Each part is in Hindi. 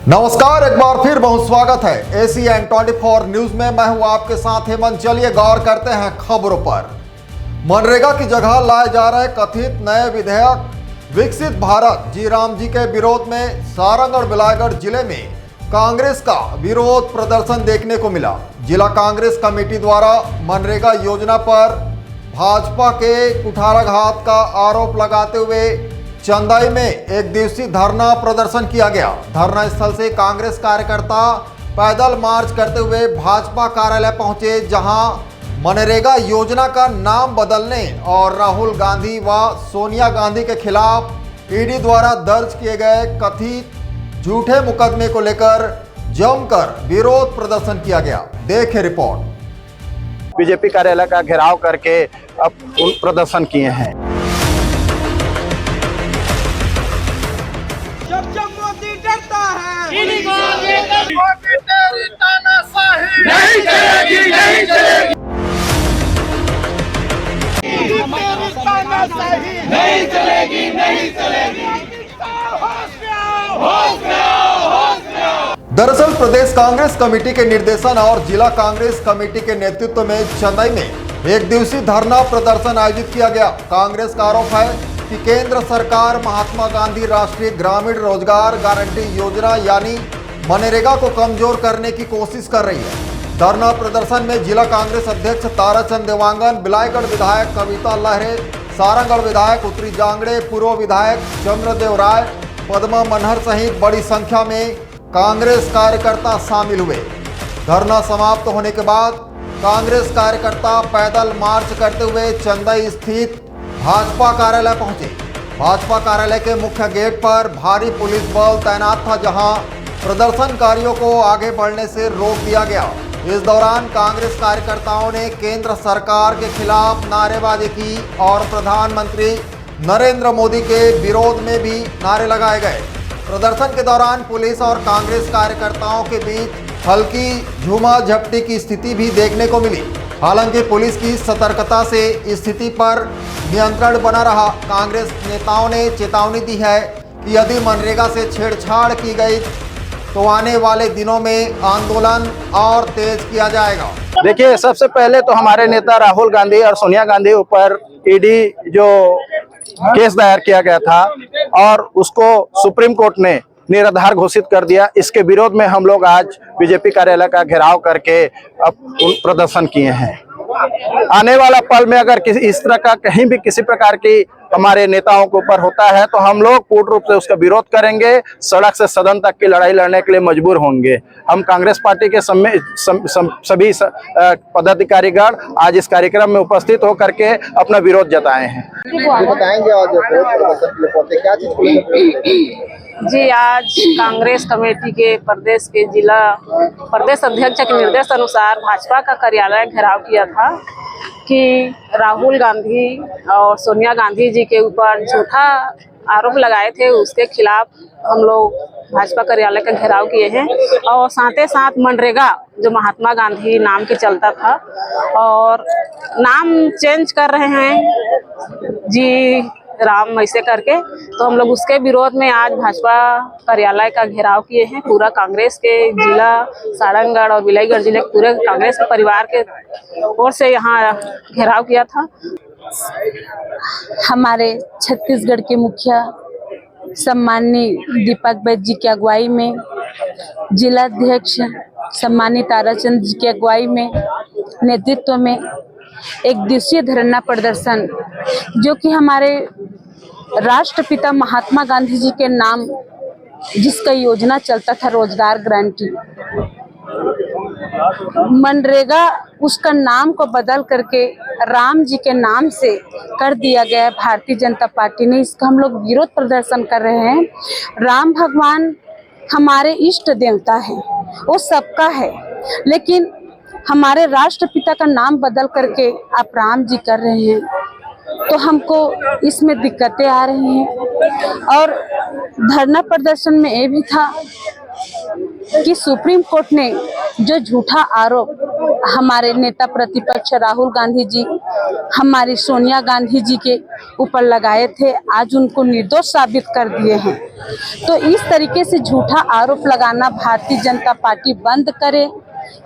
नमस्कार, एक बार फिर बहुत स्वागत है एसीएन 24 न्यूज में। मैं हूं आपके साथ हेमंत। चलिए गौर करते हैं खबरों पर। मनरेगा की जगह लाए जा रहे कथित नए विधेयक विकसित भारत जी राम जी के विरोध में सारंगढ़ बिलायगढ़ जिले में कांग्रेस का विरोध प्रदर्शन देखने को मिला। जिला कांग्रेस कमेटी द्वारा मनरेगा योजना पर भाजपा के कुठाराघात का आरोप लगाते हुए चंदाई में एक दिवसीय धरना प्रदर्शन किया गया। धरना स्थल से कांग्रेस कार्यकर्ता पैदल मार्च करते हुए भाजपा कार्यालय पहुंचे, जहां मनरेगा योजना का नाम बदलने और राहुल गांधी व सोनिया गांधी के खिलाफ ईडी द्वारा दर्ज किए गए कथित झूठे मुकदमे को लेकर जमकर विरोध प्रदर्शन किया गया। देखें रिपोर्ट। बीजेपी कार्यालय का घेराव करके अब प्रदर्शन किए हैं। जब मोदी डरता है मोदी तेरी तानाशाही नहीं चलेगी, नहीं चलेगी। तेरी तानाशाही नहीं चलेगी, नहीं चलेगी। होश में आओ, होश में आओ, होश में आओ। दरअसल प्रदेश कांग्रेस कमेटी के निर्देशन और जिला कांग्रेस कमेटी के नेतृत्व में चेन्नई में एक दिवसीय धरना प्रदर्शन आयोजित किया गया। कांग्रेस का आरोप है कि केंद्र सरकार महात्मा गांधी राष्ट्रीय ग्रामीण रोजगार गारंटी योजना यानी मनरेगा को कमजोर करने की कोशिश कर रही है। धरना प्रदर्शन में जिला कांग्रेस अध्यक्ष ताराचंद देवांगन, बिलायगढ़ विधायक कविता लहरे, सारंगढ़ विधायक उत्तरी जांगड़े, पूर्व विधायक चंद्रदेव राय, पद्मा मनहर सहित बड़ी संख्या में कांग्रेस कार्यकर्ता शामिल हुए। धरना समाप्त होने के बाद कांग्रेस कार्यकर्ता पैदल मार्च करते हुए चंदई स्थित भाजपा कार्यालय पहुंचे। भाजपा कार्यालय के मुख्य गेट पर भारी पुलिस बल तैनात था, जहां प्रदर्शनकारियों को आगे बढ़ने से रोक दिया गया। इस दौरान कांग्रेस कार्यकर्ताओं ने केंद्र सरकार के खिलाफ नारेबाजी की और प्रधानमंत्री नरेंद्र मोदी के विरोध में भी नारे लगाए गए। प्रदर्शन के दौरान पुलिस और कांग्रेस कार्यकर्ताओं के बीच हल्की झूमा-झपटी की स्थिति भी देखने को मिली। हालांकि पुलिस की सतर्कता से स्थिति पर नियंत्रण बना रहा। कांग्रेस नेताओं ने चेतावनी दी है कि यदि मनरेगा से छेड़छाड़ की गई तो आने वाले दिनों में आंदोलन और तेज किया जाएगा। देखिए, सबसे पहले तो हमारे नेता राहुल गांधी और सोनिया गांधी ऊपर ईडी जो केस दायर किया गया था और उसको सुप्रीम कोर्ट ने निराधार घोषित कर दिया। इसके विरोध में हम लोग आज बीजेपी कार्यालय का घेराव करके अब प्रदर्शन किए हैं। आने वाला पल में अगर किसी इस तरह का कहीं भी किसी प्रकार की हमारे नेताओं के ऊपर होता है तो हम लोग पूर्ण रूप से उसका विरोध करेंगे। सड़क से सदन तक की लड़ाई लड़ने के लिए मजबूर होंगे। हम कांग्रेस पार्टी के सभी पदाधिकारीगण आज इस कार्यक्रम में उपस्थित होकर के अपना विरोध जताए हैं। बताएंगे और जो प्रदर्शन के लिए पहुंचे क्या चीज जी, आज कांग्रेस कमेटी के प्रदेश अध्यक्ष के निर्देश अनुसार भाजपा का कार्यालय घेराव किया था कि राहुल गांधी और सोनिया गांधी जी के ऊपर झूठा आरोप लगाए थे, उसके खिलाफ हम लोग भाजपा कार्यालय का घेराव किए हैं। और साथ ही साथ मनरेगा जो महात्मा गांधी नाम की चलता था और नाम चेंज कर रहे हैं जी राम ऐसे करके, तो हम लोग उसके विरोध में आज भाजपा कार्यालय का घेराव किए हैं। पूरा कांग्रेस के जिला सारंगढ़ और बिलायगढ़ जिले के पूरे कांग्रेस के परिवार के ओर से यहाँ घेराव किया था। हमारे छत्तीसगढ़ के मुखिया सम्माननीय दीपक वैद्य जी की अगुवाई में, जिलाध्यक्ष सम्माननीय ताराचंद जी की अगुवाई में, नेतृत्व में एक दिवसीय धरना प्रदर्शन जो कि हमारे राष्ट्रपिता महात्मा गांधी जी के नाम जिसका योजना चलता था रोजगार गारंटी, मनरेगा उसका नाम को बदल करके राम जी के नाम से कर दिया गया है। भारतीय जनता पार्टी ने इसका हम लोग विरोध प्रदर्शन कर रहे हैं। राम भगवान हमारे इष्ट देवता है, वो सबका है, लेकिन हमारे राष्ट्रपिता का नाम बदल करके आप राम जी कर रहे हैं तो हमको इसमें दिक्कतें आ रही हैं। और धरना प्रदर्शन में ये भी था कि सुप्रीम कोर्ट ने जो झूठा आरोप हमारे नेता प्रतिपक्ष राहुल गांधी जी, हमारी सोनिया गांधी जी के ऊपर लगाए थे, आज उनको निर्दोष साबित कर दिए हैं। तो इस तरीके से झूठा आरोप लगाना भारतीय जनता पार्टी बंद करे,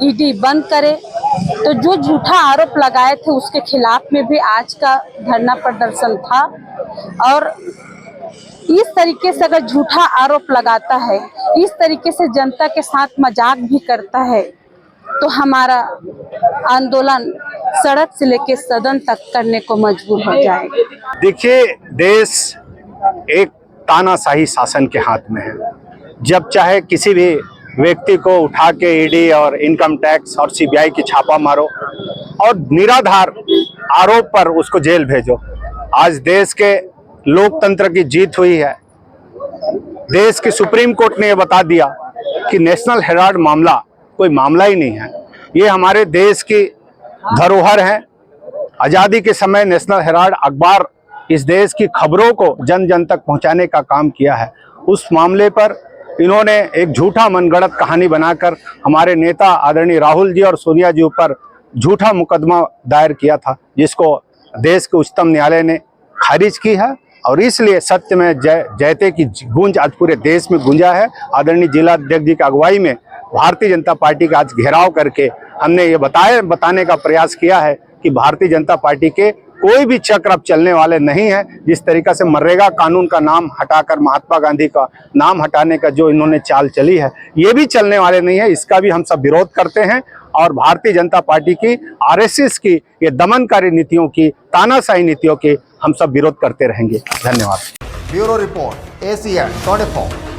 ईडी बंद करे। तो जो झूठा आरोप लगाए थे उसके खिलाफ में भी आज का धरना प्रदर्शन था। और इस तरीके से अगर झूठा आरोप लगाता है, इस तरीके से जनता के साथ मजाक भी करता है, तो हमारा आंदोलन सड़क से लेकर सदन तक करने को मजबूर हो जाएगा। देखिए, देश एक तानाशाही शासन के हाथ में है। जब चाहे किसी भी व्यक्ति को उठा के ईडी और इनकम टैक्स और सीबीआई की छापा मारो और निराधार आरोप पर उसको जेल भेजो। आज देश के लोकतंत्र की जीत हुई है। देश की सुप्रीम कोर्ट ने यह बता दिया कि नेशनल हेराल्ड मामला कोई मामला ही नहीं है। ये हमारे देश की धरोहर है। आज़ादी के समय नेशनल हेराल्ड अखबार इस देश की खबरों को जन जन तक पहुंचाने का काम किया है। उस मामले पर इन्होंने एक झूठा मनगढ़ंत कहानी बनाकर हमारे नेता आदरणीय राहुल जी और सोनिया जी ऊपर झूठा मुकदमा दायर किया था, जिसको देश के उच्चतम न्यायालय ने खारिज की है। और इसलिए सत्य में जयते की गूंज आज पूरे देश में गूंजा है। आदरणीय जिला अध्यक्ष जी की अगुवाई में भारतीय जनता पार्टी का आज घेराव करके हमने ये बताने का प्रयास किया है कि भारतीय जनता पार्टी के कोई भी चक्र अब चलने वाले नहीं है। जिस तरीका से मनरेगा कानून का नाम हटाकर महात्मा गांधी का नाम हटाने का जो इन्होंने चाल चली है, ये भी चलने वाले नहीं है। इसका भी हम सब विरोध करते हैं और भारतीय जनता पार्टी की, आरएसएस की ये दमनकारी नीतियों की, तानाशाही नीतियों की हम सब विरोध करते रहेंगे। धन्यवाद। Bureau report, ACN 24।